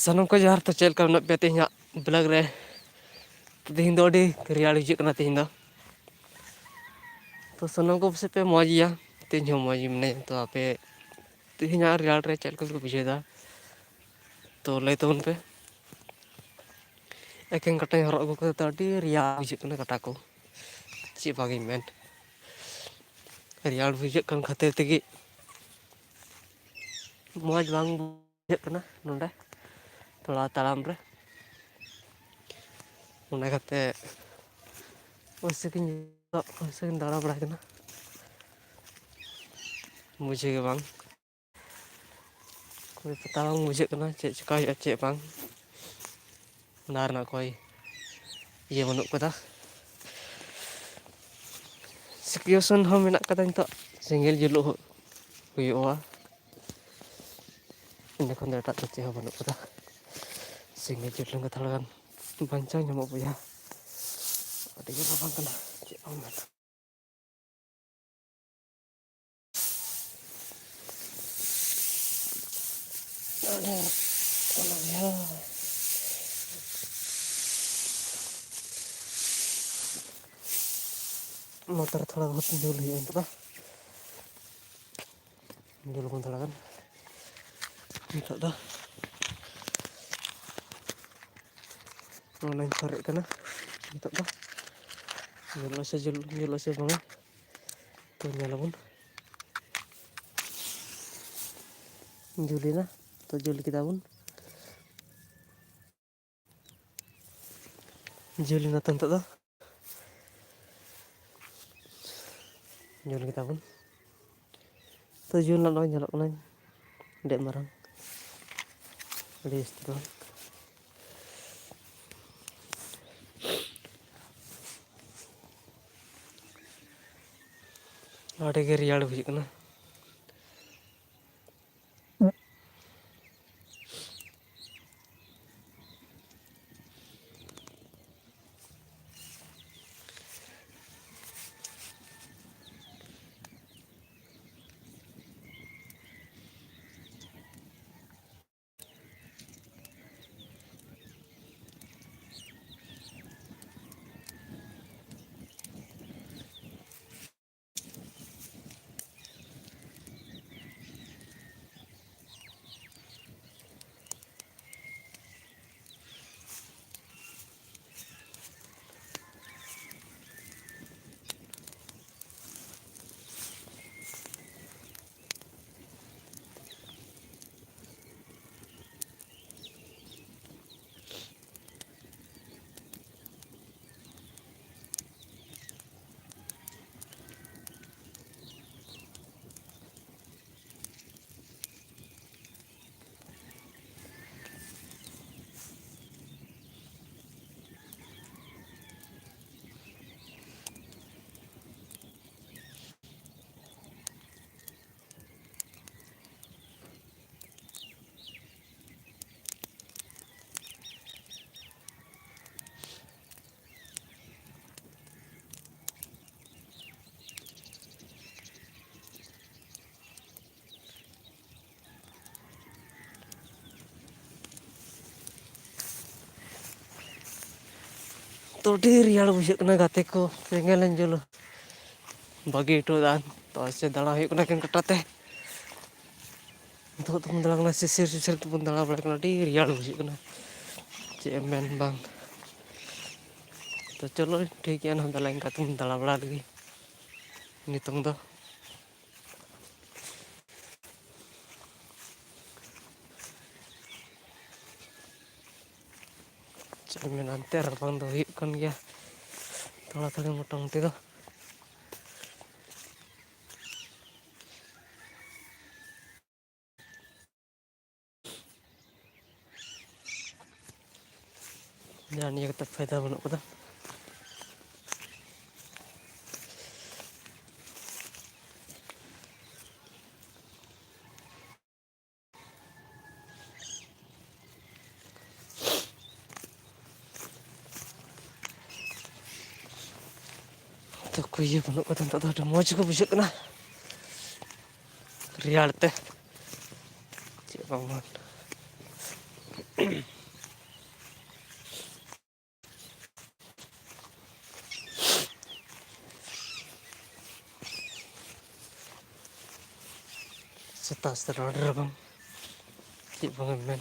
ᱥᱟᱱᱟᱢ ᱠᱚ ᱡᱚᱦᱟᱨ ᱛᱚ ᱪᱮᱫ ᱞᱮᱠᱟ ᱢᱮᱱᱟᱜ ᱯᱮᱭᱟ ᱛᱮᱦᱮᱧᱟᱜ ᱵᱞᱚᱜ ᱨᱮ ᱛᱮᱦᱮᱧ ᱫᱚ ᱟᱹᱰᱤ ᱨᱮᱭᱟᱲ ᱦᱤᱡᱩᱜ ᱠᱟᱱᱟ ᱛᱮᱦᱮᱧ ᱫᱚ ᱛᱚ ᱥᱟᱱᱟᱢ ᱠᱚ ᱯᱟᱥᱮᱡ ᱯᱮ ᱢᱚᱡᱽ ᱜᱮᱭᱟ ᱛᱮᱦᱮᱧ ᱦᱚᱸ ᱢᱚᱡᱽ ᱜᱮ ᱢᱤᱱᱟᱹᱧᱟ ᱛᱚ ᱟᱯᱮ ᱛᱮᱦᱮᱧᱟᱜ ᱨᱮᱭᱟᱲ ᱨᱮ ᱪᱮᱫ ᱞᱮᱠᱟ ᱯᱮ ᱵᱩᱡᱷᱟᱹᱣᱫᱟ ᱛᱚ ᱞᱟᱹᱭ ᱛᱟᱵᱚᱱ ᱯᱮ ᱮᱠᱮᱱ ᱠᱟᱴᱟᱧ ᱦᱚᱨᱚᱜ ᱟᱹᱜᱩ ᱠᱟᱫᱟ ᱛᱚ ᱟᱹᱰᱤ ᱨᱮᱭᱟᱲ ᱵᱩᱡᱷᱟᱹᱜ ᱠᱟᱱᱟ ᱠᱟᱴᱟ ᱠᱚ ᱪᱮᱫ ᱵᱷᱟᱜᱤᱧ ᱢᱮᱱ ᱨᱮᱭᱟᱲ ᱵᱩᱡᱷᱟᱹᱜ ᱠᱟᱱ ᱠᱷᱟᱹᱛᱤᱨ ᱛᱮᱜᱮ ᱢᱚᱡᱽ ᱵᱟᱝ ᱵᱩᱡᱷᱟᱹᱜ ᱠᱟᱱᱟ ᱱᱚᱸᱰᱮ ᱛᱷᱚᱲᱟ ᱛᱟᱲᱟᱢ ᱨᱮ ᱚᱱᱟ ᱠᱟᱛᱮ ᱳᱭᱥᱮᱜᱤᱧ ᱫᱟᱬᱟ ᱵᱟᱲᱟᱭ ᱠᱟᱱᱟ ᱵᱩᱡᱷᱟᱹᱣ ᱜᱮ ᱵᱟᱝ ᱚᱠᱚᱭ ᱯᱟᱛᱟ ᱵᱟᱝ ᱵᱩᱡᱷᱟᱹᱜ ᱠᱟᱱᱟ ᱪᱮᱫ ᱪᱮᱠᱟ ᱦᱩᱭᱩᱜᱼᱟ ᱪᱮᱫ ᱵᱟᱝ ᱚᱱᱟ ᱨᱮᱱᱟᱜ ᱚᱠᱚᱭ ᱤᱭᱟᱹ ᱵᱟᱹᱱᱩᱜ ᱠᱟᱫᱟ ᱥᱤᱪᱩᱭᱮᱥᱚᱱ ᱦᱚᱸ ᱢᱮᱱᱟᱜ ᱠᱟᱫᱟ ᱱᱤᱛᱚᱜ ᱥᱮᱸᱜᱮᱞ ᱡᱩᱞᱩᱜ ᱦᱩᱭᱩᱜᱼᱟ ᱤᱱᱟᱹ ᱠᱷᱚᱱ ᱫᱚ ᱮᱴᱟᱜ ᱫᱚ ᱪᱮᱫ ᱦᱚᱸ ᱵᱟᱹᱱᱩᱜ ᱠᱟᱫᱟ ᱥᱮᱸᱜᱮᱞ ᱡᱩᱞ ᱞᱮᱱᱠᱷᱟᱱ ᱛᱷᱚᱲᱟ ᱜᱟᱱ ᱵᱟᱧᱪᱟᱣ ᱧᱟᱢᱚᱜ ᱵᱚᱭᱦᱟ ᱟᱹᱰᱤᱜᱮ ᱨᱟᱵᱟᱝ ᱠᱟᱱᱟ ᱪᱮᱫ ᱵᱟᱝ ᱢᱮᱱᱟ ᱱᱚᱛᱮ ᱨᱮ ᱛᱷᱚᱲᱟ ᱵᱚᱦᱩᱛ ᱡᱩᱞ ᱦᱩᱭᱩᱜᱼᱟ ᱱᱤᱛᱚᱜ ᱫᱚ ᱡᱩᱞ ᱟᱵᱚᱱ ᱛᱷᱚᱲᱟ ᱜᱟᱱ ᱱᱤᱛᱚᱜ ᱫᱚ ᱚᱱᱟᱧ ᱥᱟᱨᱮᱡ ᱠᱟᱱᱟ ᱱᱤᱛᱚᱜ ᱫᱚ ᱡᱩᱞᱩᱜ ᱟᱥᱮ ᱵᱟᱝᱟ ᱛᱚ ᱧᱮᱞᱟᱵᱚᱱ ᱡᱩᱞᱮᱱᱟ ᱛᱚ ᱡᱩᱞ ᱠᱮᱫᱟ ᱵᱚᱱ ᱡᱩᱞᱮᱱᱟ ᱛᱚ ᱱᱤᱛᱚᱜ ᱫᱚ ᱡᱩᱞ ᱠᱮᱫᱟ ᱵᱚᱱ ᱛᱚ ᱡᱩᱞ ᱨᱮᱱᱟᱜ ᱱᱚᱜᱼᱚᱭ ᱧᱮᱞᱚᱜ ᱠᱟᱱᱟ ᱟᱹᱰᱤ ᱢᱟᱨᱟᱝ ᱟᱹᱰᱤ ᱡᱟᱹᱥᱛᱤ ᱫᱚ ᱟᱹᱰᱤᱜᱮ ᱨᱮᱭᱟᱲ ᱵᱩᱡᱷᱟᱹᱜ ᱠᱟᱱᱟ ᱛᱚ ᱟᱹᱰᱤ ᱨᱮᱭᱟᱲ ᱵᱩᱡᱷᱟᱹᱜ ᱠᱟᱱᱟ ᱜᱟᱛᱮ ᱠᱚ ᱥᱮᱸᱜᱮᱞ ᱞᱤᱧ ᱡᱩᱞ ᱵᱟᱹᱜᱤ ᱦᱚᱴᱚᱫᱟ ᱛᱚ ᱥᱮ ᱫᱟᱬᱟ ᱦᱩᱭᱩᱜ ᱠᱟᱱᱟ ᱮᱠᱮᱱ ᱠᱟᱴᱟ ᱛᱮ ᱱᱤᱛᱚᱜ ᱫᱚᱵᱚᱱ ᱫᱟᱬᱟ ᱠᱟᱱᱟ ᱥᱤᱥᱤᱨ ᱛᱮᱵᱚᱱ ᱫᱟᱬᱟ ᱵᱟᱲᱟᱭ ᱠᱟᱱᱟ ᱟᱹᱰᱤ ᱨᱮᱭᱟᱲ ᱵᱩᱡᱷᱟᱹᱜ ᱠᱟᱱᱟ ᱪᱮᱫ ᱮᱢ ᱢᱮᱱ ᱵᱟᱝ ᱛᱚ ᱪᱚᱞᱚ ᱴᱷᱤᱠ ᱜᱮᱭᱟ ᱱᱟᱦᱟᱜ ᱫᱮᱞᱟ ᱤᱱᱠᱟ ᱛᱮᱵᱚᱱ ᱫᱟᱬᱟ ᱵᱟᱲᱟ ᱞᱮᱜᱮ ᱱᱤᱛᱚᱝ ᱫᱚ ᱪᱮᱫ ᱮᱢ ᱢᱮᱱᱟ ᱮᱱᱛᱮ ᱨᱟᱵᱟᱝ ᱫᱚ ᱦᱩᱭᱩᱜ ᱠᱟᱱ ᱜᱮᱭᱟ ᱛᱷᱚᱲᱟ ᱛᱷᱚᱲᱤ ᱢᱚᱴᱟᱢᱩᱴᱤ ᱫᱚ ᱡᱟᱦᱟᱸ ᱱᱤᱭᱟᱹ ᱠᱟᱛᱮ ᱯᱷᱟᱭᱫᱟ ᱵᱟᱹᱱᱩᱜ ᱠᱟᱫᱟ ᱛᱚ ᱤᱭᱟᱹ ᱵᱟᱹᱱᱩᱜ ᱠᱟᱫᱟ ᱱᱤᱛᱚᱜ ᱫᱚ ᱟᱹᱰᱤ ᱢᱚᱡᱽ ᱜᱮ ᱵᱩᱡᱷᱟᱹᱜ ᱠᱟᱱᱟ ᱨᱮᱭᱟᱲ ᱛᱮ ᱪᱮᱫ ᱵᱟᱝ ᱥᱮᱛᱟᱜ ᱨᱚᱲ ᱨᱟᱵᱟᱝ ᱪᱮᱫ ᱵᱟᱝ ᱮᱢ ᱢᱮᱱ